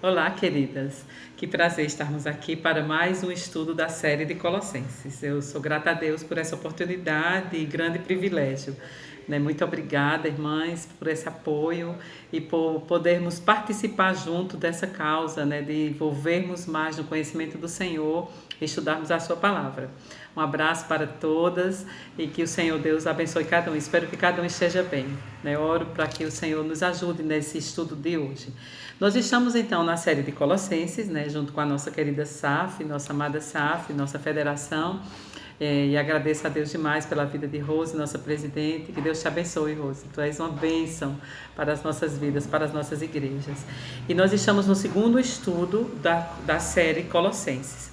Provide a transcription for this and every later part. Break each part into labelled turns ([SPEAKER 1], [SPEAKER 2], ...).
[SPEAKER 1] Olá, queridas. Que prazer estarmos aqui para mais um estudo da série de Colossenses. Eu sou grata a Deus por essa oportunidade e grande privilégio. Muito obrigada, irmãs, por esse apoio e por podermos participar junto dessa causa, de envolvermos mais no conhecimento do Senhor e estudarmos a sua palavra. Um abraço para todas e que o Senhor Deus abençoe cada um. Espero que cada um esteja bem. Oro para que o Senhor nos ajude nesse estudo de hoje. Nós estamos então na série de Colossenses, junto com a nossa querida SAF, nossa amada SAF, nossa federação. E agradeço a Deus demais pela vida de Rose, nossa presidente. Que Deus te abençoe, Rose. Tu és uma bênção para as nossas vidas, para as nossas igrejas. E nós estamos no segundo estudo da série Colossenses.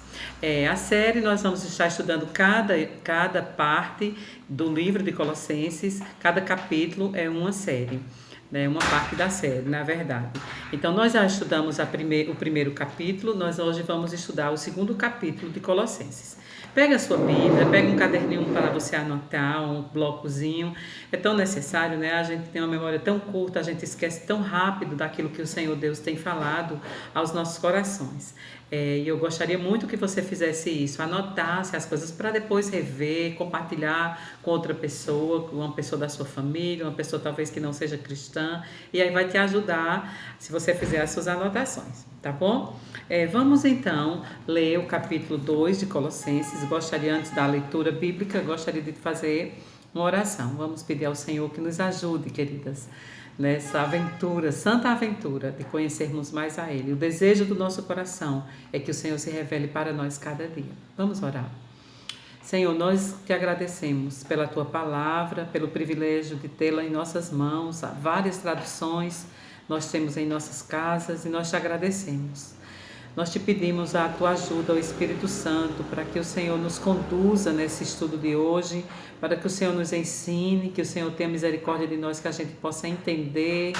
[SPEAKER 1] A série nós vamos estar estudando cada parte do livro de Colossenses, cada capítulo é uma série. Uma parte da série, na verdade. Então, nós já estudamos o primeiro capítulo, nós hoje vamos estudar o segundo capítulo de Colossenses. Pega a sua Bíblia, pega um caderninho para você anotar, um blocozinho. É tão necessário, A gente tem uma memória tão curta, a gente esquece tão rápido daquilo que o Senhor Deus tem falado aos nossos corações. E eu gostaria muito que você fizesse isso, anotasse as coisas para depois rever, compartilhar com outra pessoa, com uma pessoa da sua família, uma pessoa talvez que não seja cristã, e aí vai te ajudar se você fizer as suas anotações, tá bom? Vamos então ler o capítulo 2 de Colossenses. Gostaria, antes da leitura bíblica, gostaria de fazer uma oração. Vamos pedir ao Senhor que nos ajude, queridas, nessa aventura, santa aventura de conhecermos mais a Ele. O desejo do nosso coração é que o Senhor se revele para nós cada dia. Vamos orar. Senhor, nós te agradecemos pela Tua palavra, pelo privilégio de tê-la em nossas mãos. Há várias traduções nós temos em nossas casas e nós te agradecemos. Nós te pedimos a Tua ajuda, ao Espírito Santo, para que o Senhor nos conduza nesse estudo de hoje, para que o Senhor nos ensine, que o Senhor tenha misericórdia de nós, que a gente possa entender,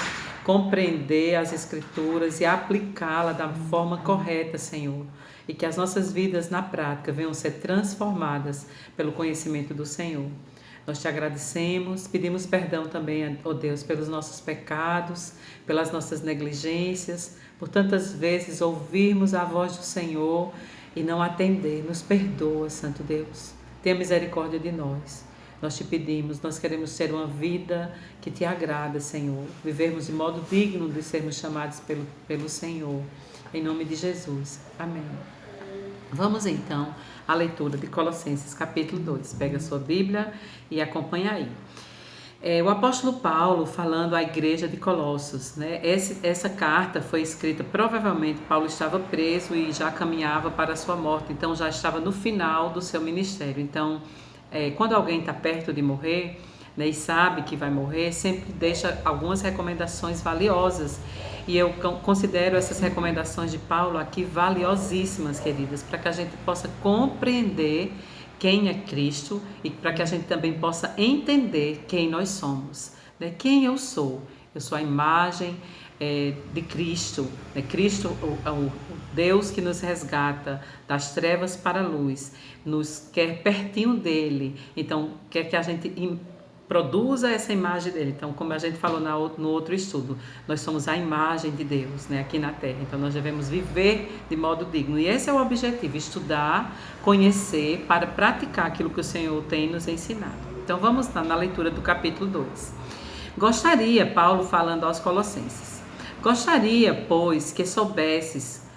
[SPEAKER 1] compreender as Escrituras e aplicá-la da forma correta, Senhor. E que as nossas vidas na prática venham ser transformadas pelo conhecimento do Senhor. Nós te agradecemos, pedimos perdão também, ó Deus, pelos nossos pecados, pelas nossas negligências, por tantas vezes ouvirmos a voz do Senhor e não atender. Nos perdoa, Santo Deus. Tenha misericórdia de nós. Nós te pedimos, nós queremos ter uma vida que te agrada, Senhor. Vivermos de modo digno de sermos chamados pelo Senhor. Em nome de Jesus. Amém. Vamos então à leitura de Colossenses capítulo 2. Pega a sua Bíblia e acompanha aí. O apóstolo Paulo falando à igreja de Colossos, Essa carta foi escrita, provavelmente Paulo estava preso e já caminhava para a sua morte, então já estava no final do seu ministério. Então, quando alguém está perto de morrer, e sabe que vai morrer, sempre deixa algumas recomendações valiosas. E eu considero essas recomendações de Paulo aqui valiosíssimas, queridas, para que a gente possa compreender quem é Cristo e para que a gente também possa entender quem nós somos. Quem eu sou? Eu sou a imagem de Cristo. Cristo, o Deus que nos resgata das trevas para a luz, nos quer pertinho dele, então quer que a gente produza essa imagem dele. Então, como a gente falou no outro estudo, nós somos a imagem de Deus, aqui na Terra. Então, nós devemos viver de modo digno. E esse é o objetivo, estudar, conhecer, para praticar aquilo que o Senhor tem nos ensinado. Então, vamos na leitura do capítulo 2. Paulo falando aos Colossenses, gostaria, pois, que soubesses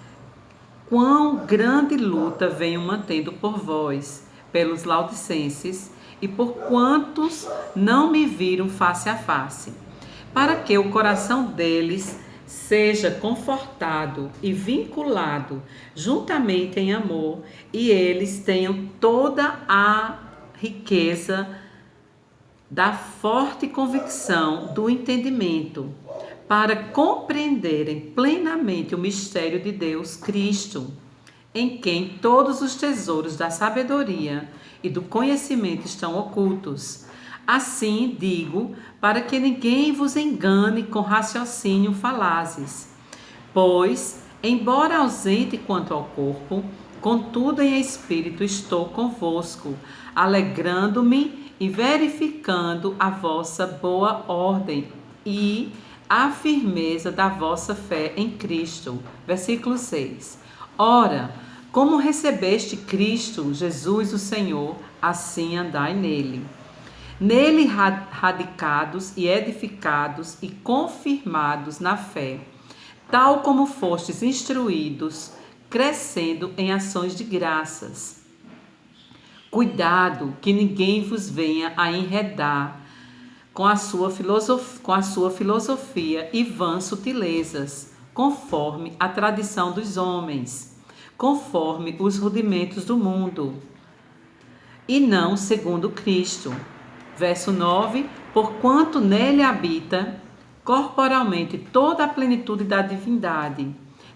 [SPEAKER 1] quão grande luta venho mantendo por vós, pelos laudicenses, e por quantos não me viram face a face, para que o coração deles seja confortado e vinculado juntamente em amor, e eles tenham toda a riqueza da forte convicção do entendimento, para compreenderem plenamente o mistério de Deus Cristo, em quem todos os tesouros da sabedoria e do conhecimento estão ocultos. Assim digo, para que ninguém vos engane com raciocínio falazes. Pois, embora ausente quanto ao corpo, contudo em espírito estou convosco, alegrando-me e verificando a vossa boa ordem e a firmeza da vossa fé em Cristo. Versículo 6. Ora, como recebeste Cristo, Jesus o Senhor, assim andai nele. Nele radicados e edificados e confirmados na fé, tal como fostes instruídos, crescendo em ações de graças. Cuidado que ninguém vos venha a enredar com a sua filosofia e vãs sutilezas, conforme a tradição dos homens, conforme os rudimentos do mundo, e não segundo Cristo. Verso 9, porquanto nele habita corporalmente toda a plenitude da divindade,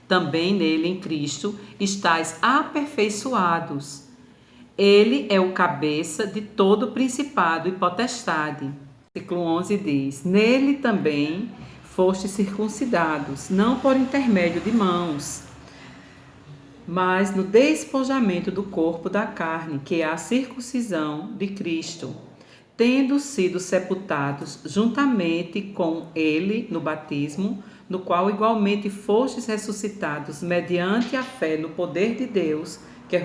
[SPEAKER 1] também nele em Cristo estáis aperfeiçoados. Ele é o cabeça de todo principado e potestade. Versículo 11 diz, nele também fostes circuncidados, não por intermédio de mãos, mas no despojamento do corpo da carne, que é a circuncisão de Cristo, tendo sido sepultados juntamente com ele no batismo, no qual igualmente fostes ressuscitados mediante a fé no poder de Deus, que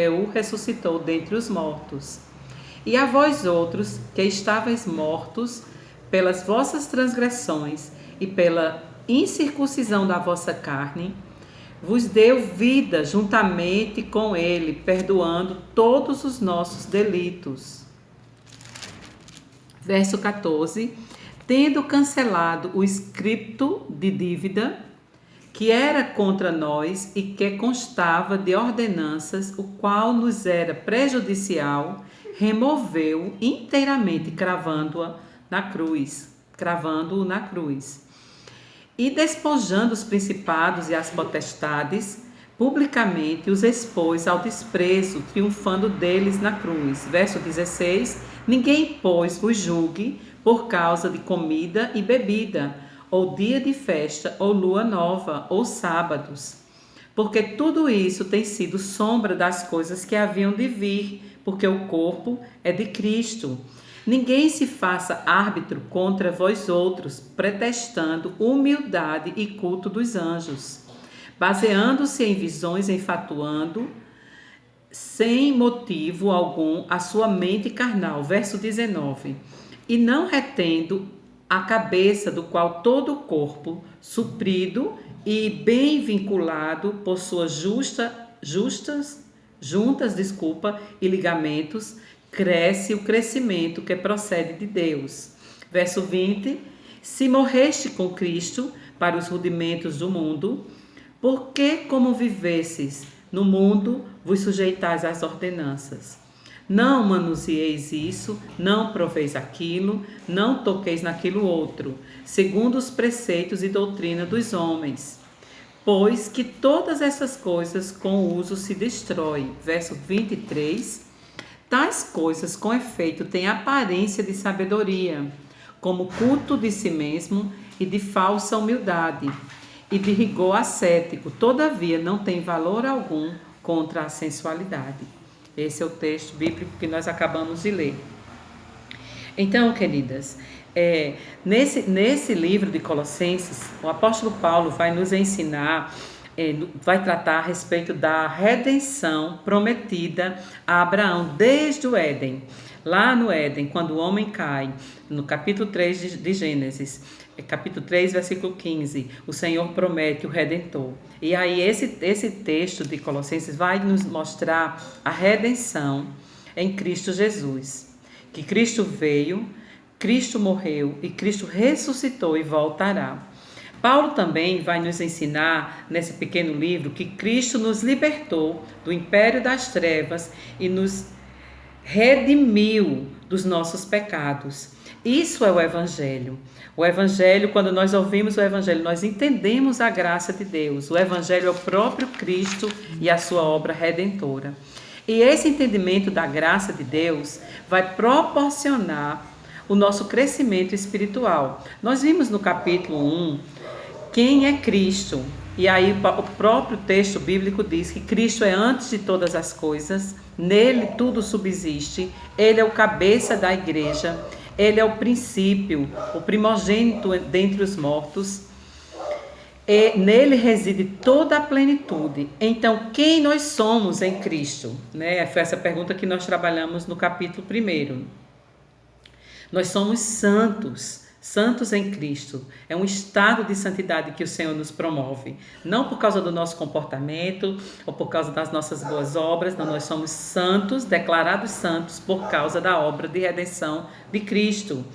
[SPEAKER 1] o ressuscitou dentre os mortos. E a vós outros, que estáveis mortos pelas vossas transgressões e pela incircuncisão da vossa carne, vos deu vida juntamente com ele, perdoando todos os nossos delitos. Verso 14, tendo cancelado o escrito de dívida que era contra nós e que constava de ordenanças, o qual nos era prejudicial, removeu inteiramente, cravando-o na cruz. E despojando os principados e as potestades, publicamente os expôs ao desprezo, triunfando deles na cruz. Verso 16, ninguém, pois, vos julgue por causa de comida e bebida, ou dia de festa, ou lua nova, ou sábados, porque tudo isso tem sido sombra das coisas que haviam de vir, porque o corpo é de Cristo. Ninguém se faça árbitro contra vós outros, pretextando humildade e culto dos anjos, baseando-se em visões, enfatuando, sem motivo algum, a sua mente carnal. Verso 19. E não retendo a cabeça, do qual todo o corpo, suprido e bem vinculado por suas juntas e ligamentos, cresce o crescimento que procede de Deus. Verso 20. Se morreste com Cristo para os rudimentos do mundo, porque como vivesses no mundo, vos sujeitais às ordenanças. Não manuseeis isso, não proveis aquilo, não toqueis naquilo outro, segundo os preceitos e doutrina dos homens. Pois que todas essas coisas com o uso se destroem. Verso 23. Tais coisas com efeito têm aparência de sabedoria, como culto de si mesmo e de falsa humildade, e de rigor ascético, todavia não tem valor algum contra a sensualidade. Esse é o texto bíblico que nós acabamos de ler. Então, queridas, nesse livro de Colossenses, o apóstolo Paulo vai nos ensinar, vai tratar a respeito da redenção prometida a Abraão desde o Éden. Lá no Éden, quando o homem cai, no capítulo 3 de Gênesis, capítulo 3, versículo 15, o Senhor promete o Redentor. E aí esse texto de Colossenses vai nos mostrar a redenção em Cristo Jesus. Que Cristo veio, Cristo morreu e Cristo ressuscitou e voltará. Paulo também vai nos ensinar, nesse pequeno livro, que Cristo nos libertou do império das trevas e nos redimiu dos nossos pecados. Isso é o Evangelho. O Evangelho, quando nós ouvimos o Evangelho, nós entendemos a graça de Deus. O Evangelho é o próprio Cristo e a sua obra redentora. E esse entendimento da graça de Deus vai proporcionar o nosso crescimento espiritual. Nós vimos no capítulo 1 quem é Cristo. E aí o próprio texto bíblico diz que Cristo é antes de todas as coisas, nele tudo subsiste, ele é o cabeça da igreja, Ele é o princípio, o primogênito dentre os mortos. E nele reside toda a plenitude. Então, quem nós somos em Cristo? Né? Foi essa pergunta que nós trabalhamos no capítulo 1. Nós somos santos, santos em Cristo. É um estado de santidade que o Senhor nos promove. Não por causa do nosso comportamento ou por causa das nossas boas obras. Não, nós somos santos, declarados santos por causa da obra de redenção de Cristo.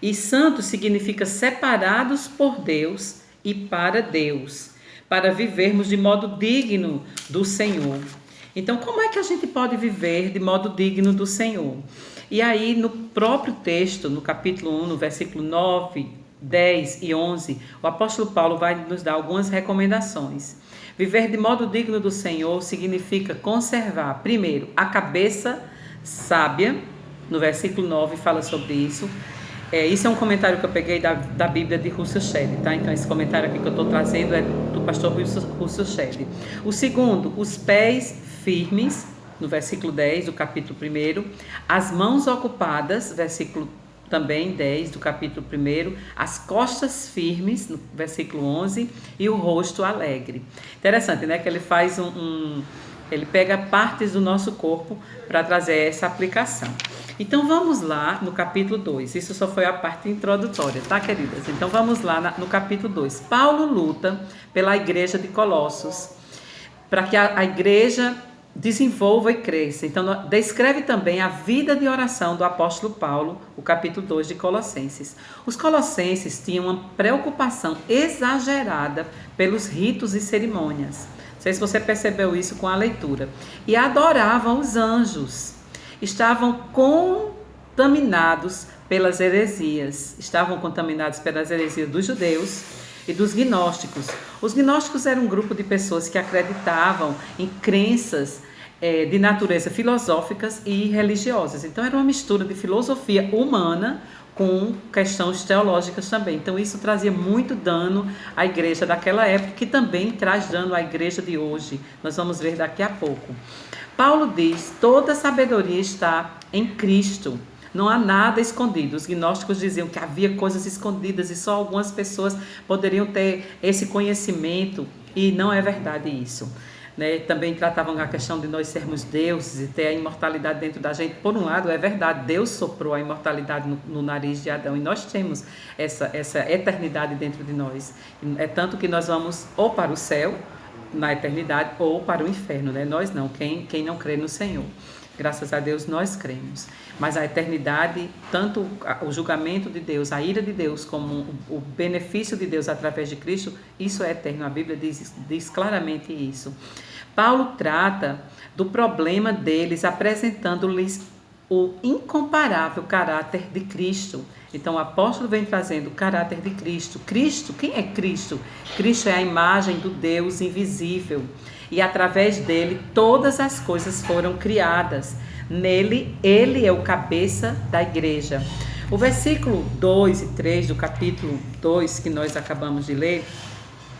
[SPEAKER 1] E santos significa separados por Deus e para Deus, para vivermos de modo digno do Senhor. Então, como é que a gente pode viver de modo digno do Senhor? E aí, no próprio texto, no capítulo 1, no versículo 9, 10 e 11, o apóstolo Paulo vai nos dar algumas recomendações. Viver de modo digno do Senhor significa conservar, primeiro, a cabeça sábia. No versículo 9 fala sobre isso. Isso é um comentário que eu peguei da Bíblia de Russell Shedd, tá? Então, esse comentário aqui que eu estou trazendo é do pastor Russell Shedd. O segundo, os pés firmes, no versículo 10 do capítulo 1. As mãos ocupadas, versículo também 10 do capítulo 1. As costas firmes, no versículo 11. E o rosto alegre. Interessante, né? Que ele faz ele pega partes do nosso corpo para trazer essa aplicação. Então, vamos lá no capítulo 2. Isso só foi a parte introdutória, tá, queridas? Então, vamos lá no capítulo 2. Paulo luta pela igreja de Colossos, para que a igreja desenvolva e cresça. Então, descreve também a vida de oração do apóstolo Paulo, o capítulo 2 de Colossenses. Os colossenses tinham uma preocupação exagerada pelos ritos e cerimônias. Não sei se você percebeu isso com a leitura. E adoravam os anjos. Estavam contaminados pelas heresias. Estavam contaminados pelas heresias dos judeus e dos gnósticos. Os gnósticos eram um grupo de pessoas que acreditavam em crenças de natureza filosóficas e religiosas. Então, era uma mistura de filosofia humana com questões teológicas também. Então, isso trazia muito dano à igreja daquela época, que também traz dano à igreja de hoje. Nós vamos ver daqui a pouco. Paulo diz: toda sabedoria está em Cristo. Não há nada escondido. Os gnósticos diziam que havia coisas escondidas e só algumas pessoas poderiam ter esse conhecimento, e não é verdade isso. Né? Também tratavam a questão de nós sermos deuses e ter a imortalidade dentro da gente. Por um lado, é verdade, Deus soprou a imortalidade no nariz de Adão e nós temos essa eternidade dentro de nós. É tanto que nós vamos ou para o céu, na eternidade, ou para o inferno, né? Nós não, quem não crê no Senhor. Graças a Deus nós cremos. Mas a eternidade, tanto o julgamento de Deus, a ira de Deus, como o benefício de Deus através de Cristo, isso é eterno. A Bíblia diz claramente isso. Paulo trata do problema deles, apresentando-lhes o incomparável caráter de Cristo. Então, o apóstolo vem trazendo o caráter de Cristo. Cristo, quem é Cristo? Cristo é a imagem do Deus invisível. E através dele, todas as coisas foram criadas. Nele, ele é o cabeça da igreja. O versículo 2 e 3 do capítulo 2, que nós acabamos de ler,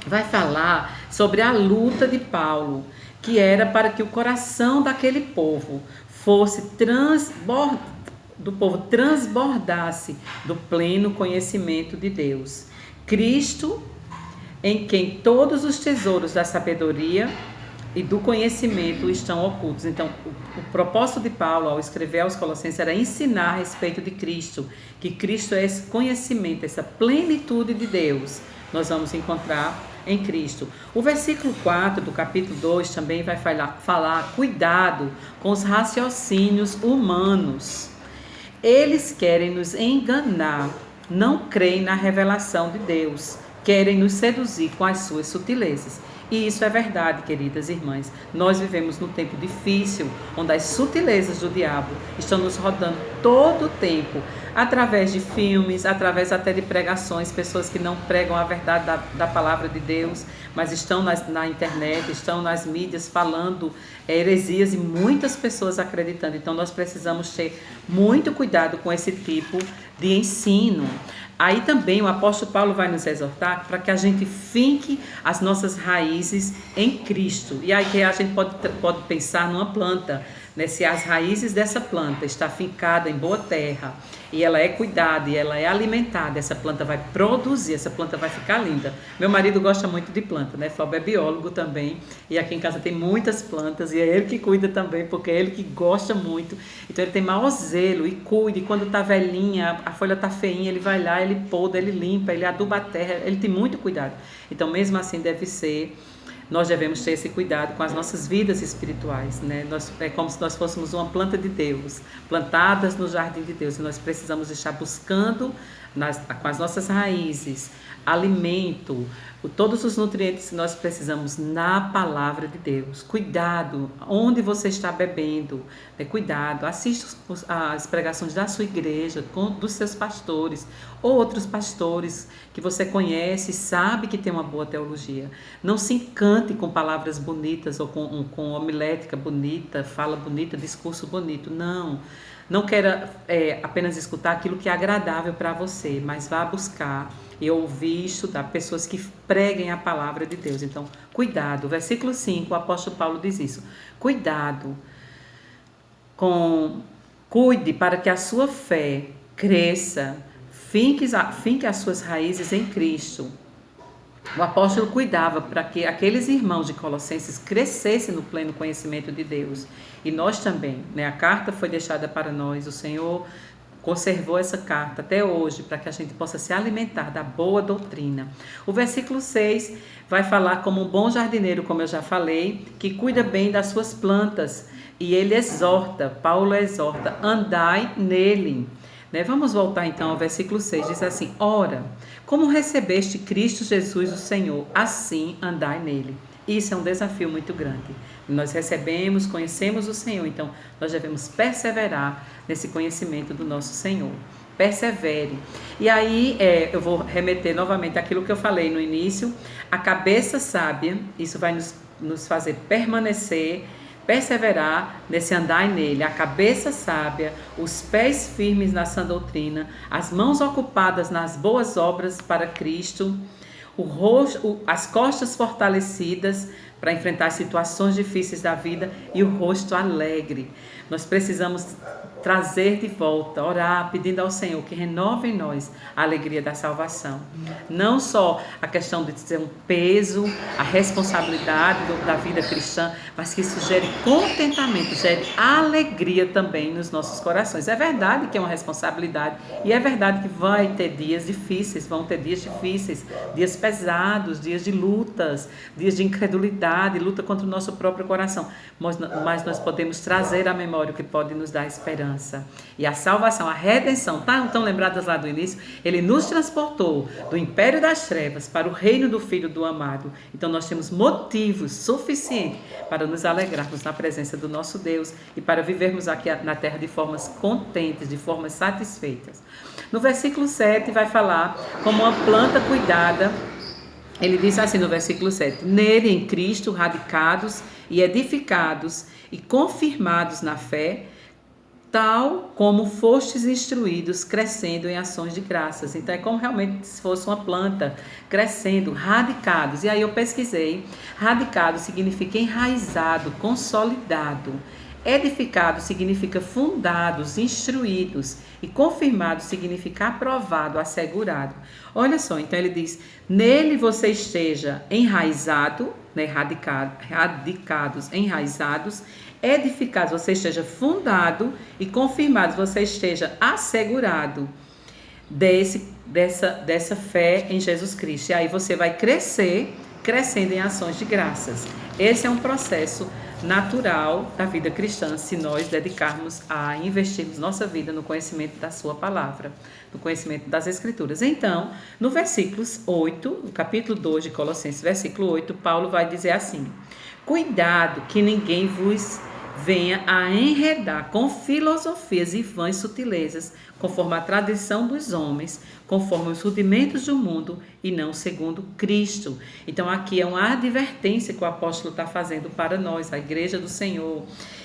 [SPEAKER 1] vai falar sobre a luta de Paulo, que era para que o coração daquele povo transbordasse do pleno conhecimento de Deus. Cristo, em quem todos os tesouros da sabedoria e do conhecimento estão ocultos. Então, o propósito de Paulo ao escrever aos Colossenses era ensinar a respeito de Cristo, que Cristo é esse conhecimento, essa plenitude de Deus. Nós vamos encontrar em Cristo. O versículo 4 do capítulo 2 também vai falar cuidado com os raciocínios humanos. Eles querem nos enganar, não creem na revelação de Deus, querem nos seduzir com as suas sutilezas. E isso é verdade, queridas irmãs. Nós vivemos num tempo difícil, onde as sutilezas do diabo estão nos rodando todo o tempo, através de filmes, através até de pregações, pessoas que não pregam a verdade da palavra de Deus, mas estão na internet, estão nas mídias falando heresias e muitas pessoas acreditando. Então, nós precisamos ter muito cuidado com esse tipo de ensino. Aí também o apóstolo Paulo vai nos exortar para que a gente finque as nossas raízes em Cristo. E aí que a gente pode pensar numa planta. né, se as raízes dessa planta está fincada em boa terra e ela é cuidada e ela é alimentada, essa planta vai produzir, essa planta vai ficar linda. Meu marido gosta muito de planta, né? Fábio é biólogo também, e aqui em casa tem muitas plantas, e é ele que cuida também, porque é ele que gosta muito. Então ele tem maior zelo e cuida, e quando tá velhinha, a folha tá feinha, ele vai lá, ele poda, ele limpa, ele aduba a terra, ele tem muito cuidado. Então mesmo assim deve ser, nós devemos ter esse cuidado com as nossas vidas espirituais, né? É como se nós fôssemos uma planta de Deus, plantadas no jardim de Deus, e nós precisamos estar buscando com as nossas raízes alimento, todos os nutrientes que nós precisamos na palavra de Deus. Cuidado onde você está bebendo, né? Cuidado, assista as pregações da sua igreja, dos seus pastores ou outros pastores que você conhece, sabe que tem uma boa teologia. Não se encante com palavras bonitas ou com homilética bonita, fala bonita, discurso bonito. Não queira apenas escutar aquilo que é agradável para você, mas vá buscar e ouvir e estudar pessoas que preguem a palavra de Deus. Então, cuidado. Versículo 5, o apóstolo Paulo diz isso. Cuide para que a sua fé cresça, finque as suas raízes em Cristo. O apóstolo cuidava para que aqueles irmãos de Colossenses crescessem no pleno conhecimento de Deus. E nós também, né? A carta foi deixada para nós, o Senhor conservou essa carta até hoje para que a gente possa se alimentar da boa doutrina. O versículo 6 vai falar como um bom jardineiro, como eu já falei, que cuida bem das suas plantas. E ele exorta, Paulo exorta, andai nele. Né? Vamos voltar então ao versículo 6, diz assim: ora, como recebeste Cristo Jesus o Senhor, assim andai nele. Isso é um desafio muito grande. Nós recebemos, conhecemos o Senhor, então nós devemos perseverar nesse conhecimento do nosso Senhor. Persevere. E aí eu vou remeter novamente àquilo que eu falei no início. A cabeça sábia, isso vai nos fazer permanecer, perseverar nesse andar nele. A cabeça sábia, os pés firmes na sã doutrina, as mãos ocupadas nas boas obras para Cristo, as costas fortalecidas para enfrentar as situações difíceis da vida e o rosto alegre. Nós precisamos trazer de volta, orar, pedindo ao Senhor que renove em nós a alegria da salvação. Não só a questão de ser um peso, a responsabilidade da vida cristã, mas que isso gere contentamento, gere alegria também nos nossos corações. É verdade que é uma responsabilidade e é verdade que vai ter dias difíceis, vão ter dias difíceis, dias pesados, dias de lutas, dias de incredulidade, luta contra o nosso próprio coração, mas nós podemos trazer à memória o que pode nos dar esperança. E a salvação, a redenção, estão lembradas lá do início? Ele nos transportou do império das trevas para o reino do Filho do amado. Então nós temos motivos suficientes para nos alegrarmos na presença do nosso Deus e para vivermos aqui na terra de formas contentes, de formas satisfeitas. No versículo 7 vai falar como uma planta cuidada. Ele diz assim no versículo 7: nele, em Cristo, radicados e edificados e confirmados na fé, tal como fostes instruídos, crescendo em ações de graças. Então é como realmente se fosse uma planta crescendo, radicados. E aí eu pesquisei, radicado significa enraizado, consolidado. Edificado significa fundados, instruídos, e confirmado significa aprovado, assegurado. Olha só, então ele diz: nele você esteja enraizado, né, radicados, enraizados, edificados, você esteja fundado, e confirmado, você esteja assegurado dessa fé em Jesus Cristo. E aí você vai crescendo em ações de graças. Esse é um processo natural da vida cristã, se nós dedicarmos a investirmos nossa vida no conhecimento da sua palavra, no conhecimento das Escrituras. Então, no no capítulo 2 de Colossenses, versículo 8, Paulo vai dizer assim: cuidado que ninguém vos venha a enredar com filosofias e vãs sutilezas, conforme a tradição dos homens, conforme os rudimentos do mundo e não segundo Cristo. Então aqui é uma advertência que o apóstolo está fazendo para nós, a igreja do Senhor.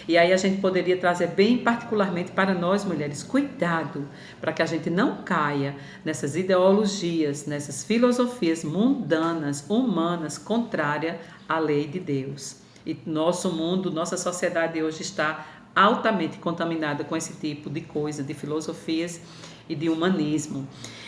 [SPEAKER 1] E aí a gente poderia trazer bem particularmente para nós, mulheres, cuidado para que a gente não caia nessas ideologias, nessas filosofias mundanas, humanas, contrárias à lei de Deus. E nosso mundo, nossa sociedade hoje está altamente contaminada com esse tipo de coisa, de filosofias e de humanismo.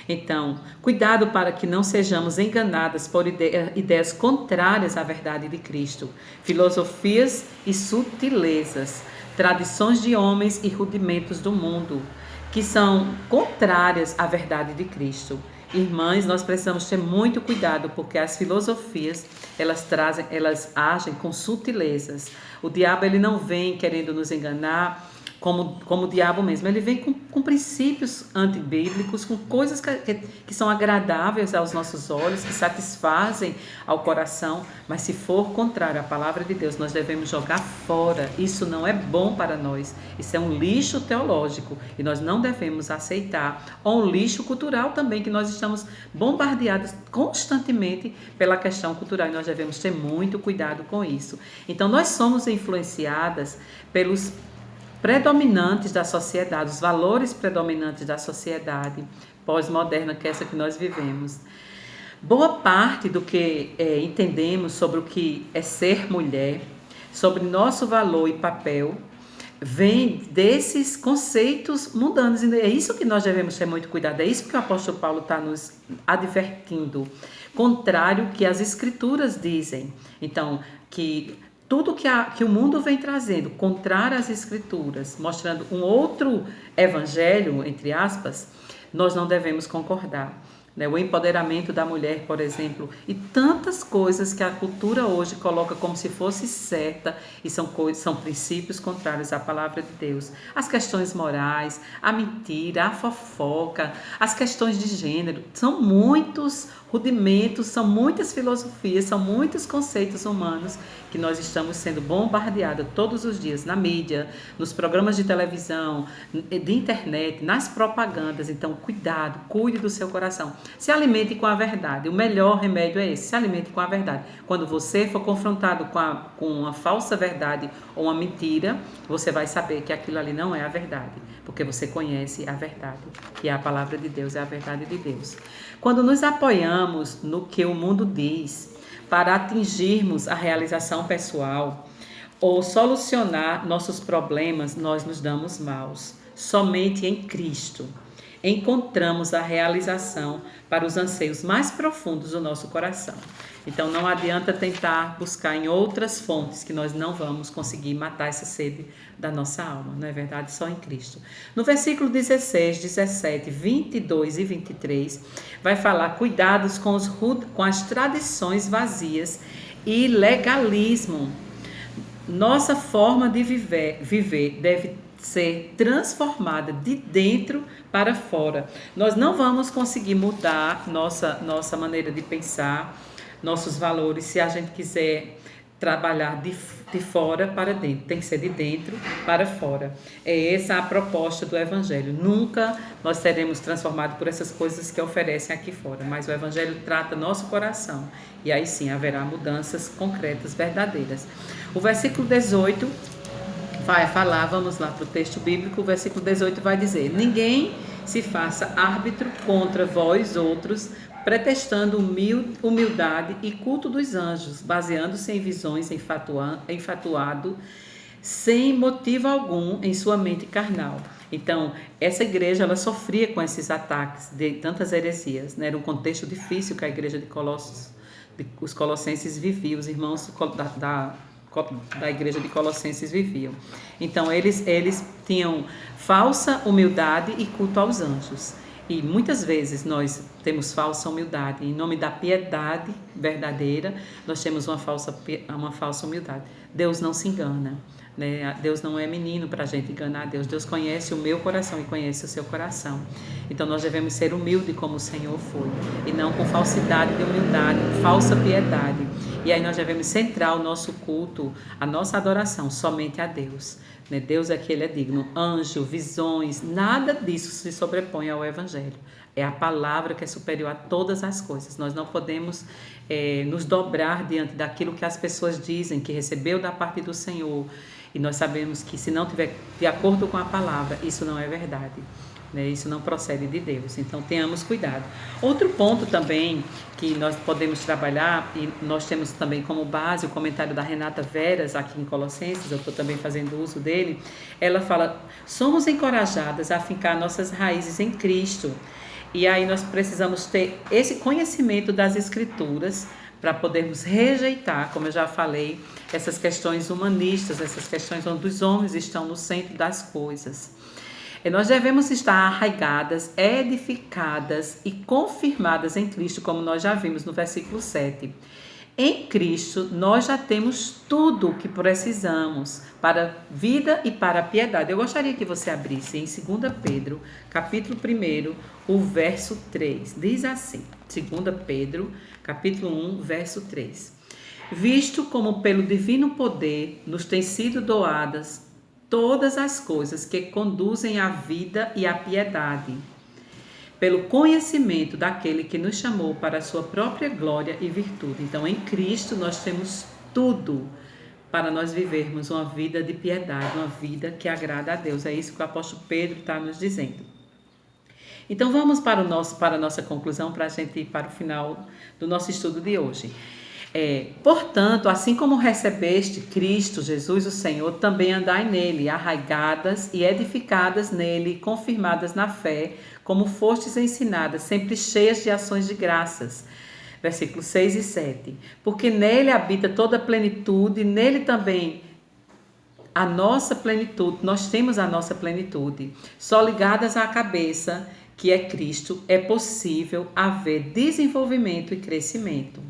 [SPEAKER 1] Então, cuidado para que não sejamos enganadas por ideias contrárias à verdade de Cristo, filosofias e sutilezas, tradições de homens e rudimentos do mundo, que são contrárias à verdade de Cristo. Irmãs, nós precisamos ter muito cuidado, porque as filosofias, elas agem com sutilezas. O diabo, ele não vem querendo nos enganar como o diabo mesmo. Ele vem com princípios antibíblicos, com coisas que são agradáveis aos nossos olhos, que satisfazem ao coração, mas se for contrário à palavra de Deus, nós devemos jogar fora. Isso não é bom para nós. Isso é um lixo teológico e nós não devemos aceitar. Ou um lixo cultural também, que nós estamos bombardeados constantemente pela questão cultural e nós devemos ter muito cuidado com isso. Então, nós somos influenciadas pelos predominantes da sociedade, os valores predominantes da sociedade pós-moderna, que é essa que nós vivemos. Boa parte do que entendemos sobre o que é ser mulher, sobre nosso valor e papel, vem desses conceitos mundanos. É isso que nós devemos ter muito cuidado, é isso que o apóstolo Paulo está nos advertindo, contrário que as escrituras dizem. Então, que tudo que o mundo vem trazendo, contrário às escrituras, mostrando um outro evangelho, entre aspas, nós não devemos concordar. O empoderamento da mulher, por exemplo, e tantas coisas que a cultura hoje coloca como se fosse certa e são princípios contrários à palavra de Deus. As questões morais, a mentira, a fofoca, as questões de gênero, são muitos rudimentos, são muitas filosofias, são muitos conceitos humanos que nós estamos sendo bombardeados todos os dias na mídia, nos programas de televisão, de internet, nas propagandas. Então, cuidado, cuide do seu coração. Se alimente com a verdade. O melhor remédio é esse, se alimente com a verdade. Quando você for confrontado com uma falsa verdade ou uma mentira, você vai saber que aquilo ali não é a verdade, porque você conhece a verdade, que é a palavra de Deus, é a verdade de Deus. Quando nos apoiamos no que o mundo diz para atingirmos a realização pessoal ou solucionar nossos problemas, nós nos damos maus. Somente em Cristo encontramos a realização para os anseios mais profundos do nosso coração. Então não adianta tentar buscar em outras fontes, que nós não vamos conseguir matar essa sede da nossa alma, não é verdade? Só em Cristo. No versículo 16, 17, 22 e 23, vai falar cuidados com as tradições vazias e legalismo. Nossa forma de viver deve ser transformada de dentro para fora. Nós não vamos conseguir mudar nossa maneira de pensar, nossos valores, se a gente quiser trabalhar de fora para dentro. Tem que ser de dentro para fora. É essa a proposta do Evangelho. Nunca nós seremos transformados por essas coisas que oferecem aqui fora, mas o Evangelho trata nosso coração e aí sim haverá mudanças concretas, verdadeiras. O versículo 18 vai falar, vamos lá para o texto bíblico, o versículo 18 vai dizer: ninguém se faça árbitro contra vós outros, pretextando humildade e culto dos anjos, baseando-se em visões enfatuado, sem motivo algum em sua mente carnal. Então, essa igreja, ela sofria com esses ataques de tantas heresias, né? Era um contexto difícil que a igreja de Colossos, os colossenses viviam, os irmãos da igreja de Colossenses viviam. Então, eles tinham falsa humildade e culto aos anjos. E muitas vezes nós temos falsa humildade. Em nome da piedade verdadeira, nós temos uma falsa humildade. Deus não se engana, né? Deus não é menino para a gente enganar Deus. Deus conhece o meu coração e conhece o seu coração. Então nós devemos ser humildes como o Senhor foi, e não com falsidade de humildade, falsa piedade. E aí nós devemos centrar o nosso culto, a nossa adoração somente a Deus. Deus é que Ele é digno. Anjo, visões, nada disso se sobrepõe ao Evangelho. É a palavra que é superior a todas as coisas. Nós não podemos nos dobrar diante daquilo que as pessoas dizem, que recebeu da parte do Senhor. E nós sabemos que se não tiver de acordo com a palavra, isso não é verdade. né? Isso não procede de Deus, então tenhamos cuidado. Outro ponto também que nós podemos trabalhar, e nós temos também como base o comentário da Renata Veras aqui em Colossenses, eu estou também fazendo uso dele. Ela fala: somos encorajadas a fincar nossas raízes em Cristo, e aí nós precisamos ter esse conhecimento das Escrituras para podermos rejeitar, como eu já falei, essas questões humanistas, essas questões onde os homens estão no centro das coisas. E nós devemos estar arraigadas, edificadas e confirmadas em Cristo, como nós já vimos no versículo 7. Em Cristo, nós já temos tudo o que precisamos para a vida e para a piedade. Eu gostaria que você abrisse em 2 Pedro, capítulo 1, o verso 3. Diz assim, 2 Pedro, capítulo 1, verso 3. Visto como pelo divino poder nos têm sido doadas todas as coisas que conduzem à vida e à piedade, pelo conhecimento daquele que nos chamou para a sua própria glória e virtude. Então, em Cristo nós temos tudo para nós vivermos uma vida de piedade, uma vida que agrada a Deus. É isso que o apóstolo Pedro está nos dizendo. Então, vamos para a nossa conclusão, para a gente ir para o final do nosso estudo de hoje. Portanto, assim como recebeste Cristo, Jesus o Senhor, também andai nele, arraigadas e edificadas nele, confirmadas na fé, como fostes ensinadas, sempre cheias de ações de graças. Versículos 6 e 7. Porque nele habita toda a plenitude, nele também a nossa plenitude, nós temos a nossa plenitude. Só ligadas à cabeça, que é Cristo, é possível haver desenvolvimento e crescimento.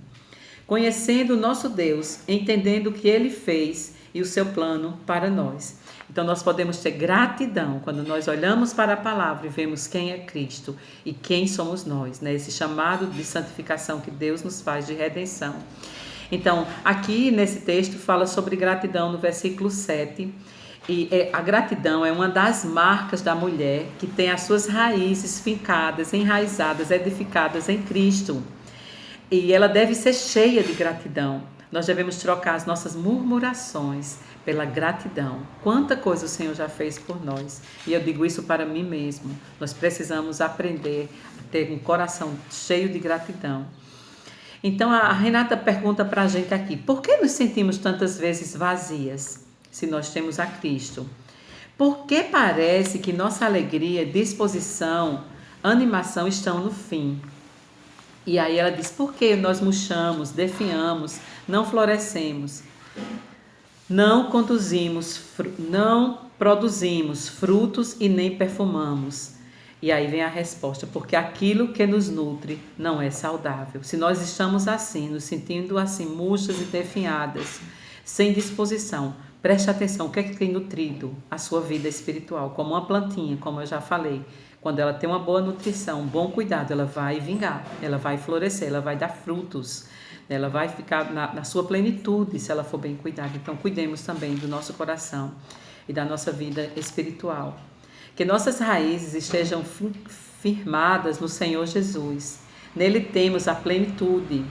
[SPEAKER 1] Conhecendo o nosso Deus, entendendo o que Ele fez e o seu plano para nós. Então nós podemos ter gratidão quando nós olhamos para a palavra e vemos quem é Cristo e quem somos nós, né? Esse chamado de santificação que Deus nos faz, de redenção. Então, aqui nesse texto fala sobre gratidão no versículo 7. E a gratidão é uma das marcas da mulher que tem as suas raízes fincadas, enraizadas, edificadas em Cristo. E ela deve ser cheia de gratidão. Nós devemos trocar as nossas murmurações pela gratidão. Quanta coisa o Senhor já fez por nós. E eu digo isso para mim mesmo. Nós precisamos aprender a ter um coração cheio de gratidão. Então a Renata pergunta para a gente aqui: por que nos sentimos tantas vezes vazias se nós temos a Cristo? Por que parece que nossa alegria, disposição, animação estão no fim? E aí ela diz: por que nós murchamos, definhamos, não florescemos, não produzimos frutos e nem perfumamos? E aí vem a resposta: porque aquilo que nos nutre não é saudável. Se nós estamos assim, nos sentindo assim, murchas e definhadas, sem disposição, preste atenção, o que é que tem nutrido a sua vida espiritual? Como uma plantinha, como eu já falei. Quando ela tem uma boa nutrição, um bom cuidado, ela vai vingar, ela vai florescer, ela vai dar frutos, ela vai ficar na sua plenitude se ela for bem cuidada. Então, cuidemos também do nosso coração e da nossa vida espiritual. Que nossas raízes estejam firmadas no Senhor Jesus. Nele temos a plenitude,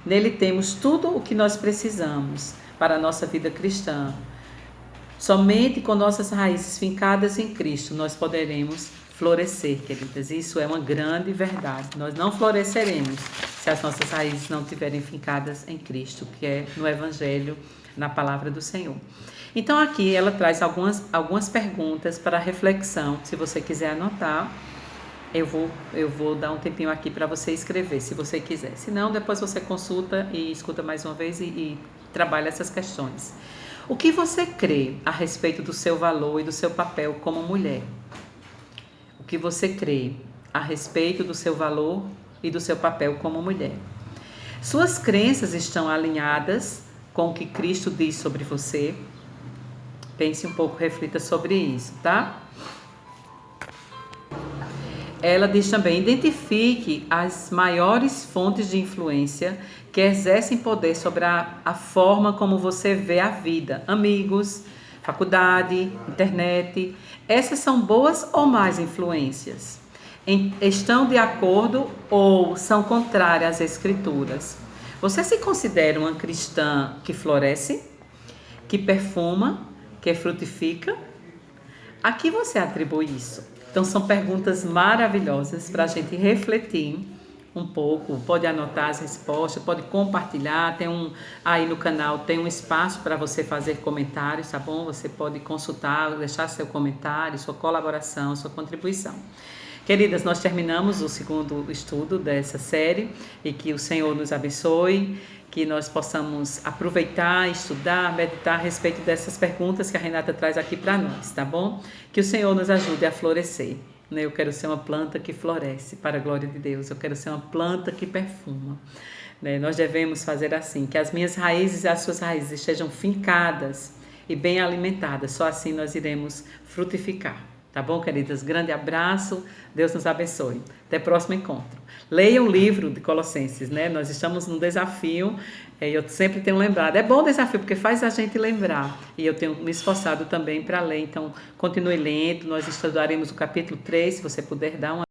[SPEAKER 1] nele temos tudo o que nós precisamos para a nossa vida cristã. Somente com nossas raízes fincadas em Cristo nós poderemos florescer, queridas. Isso é uma grande verdade. Nós não floresceremos se as nossas raízes não estiverem fincadas em Cristo, que é no Evangelho, na palavra do Senhor. Então aqui ela traz algumas perguntas para reflexão. Se você quiser anotar, eu vou dar um tempinho aqui para você escrever, se você quiser. Se não, depois você consulta e escuta mais uma vez e trabalha essas questões. O que você crê a respeito do seu valor e do seu papel como mulher? O que você crê a respeito do seu valor e do seu papel como mulher? Suas crenças estão alinhadas com o que Cristo diz sobre você? Pense um pouco, reflita sobre isso, tá? Ela diz também: identifique as maiores fontes de influência que exercem poder sobre a forma como você vê a vida. Amigos, faculdade, internet. Essas são boas ou más influências? Estão de acordo ou são contrárias às Escrituras? Você se considera uma cristã que floresce, que perfuma, que frutifica? A que você atribui isso? Então são perguntas maravilhosas para a gente refletir um pouco, pode anotar as respostas, pode compartilhar, aí no canal tem um espaço para você fazer comentários, tá bom? Você pode consultar, deixar seu comentário, sua colaboração, sua contribuição. Queridas, nós terminamos o segundo estudo dessa série e que o Senhor nos abençoe, que nós possamos aproveitar, estudar, meditar a respeito dessas perguntas que a Renata traz aqui para nós, tá bom? Que o Senhor nos ajude a florescer. Eu quero ser uma planta que floresce para a glória de Deus. Eu quero ser uma planta que perfuma. Nós devemos fazer assim, que as minhas raízes e as suas raízes estejam fincadas e bem alimentadas. Só assim nós iremos frutificar. Tá bom, queridas? Grande abraço. Deus nos abençoe. Até o próximo encontro. Leia o livro de Colossenses, né? Nós estamos num desafio. Eu sempre tenho lembrado. É bom o desafio, porque faz a gente lembrar. E eu tenho me esforçado também para ler. Então, continue lendo. Nós estudaremos o capítulo 3, se você puder dar uma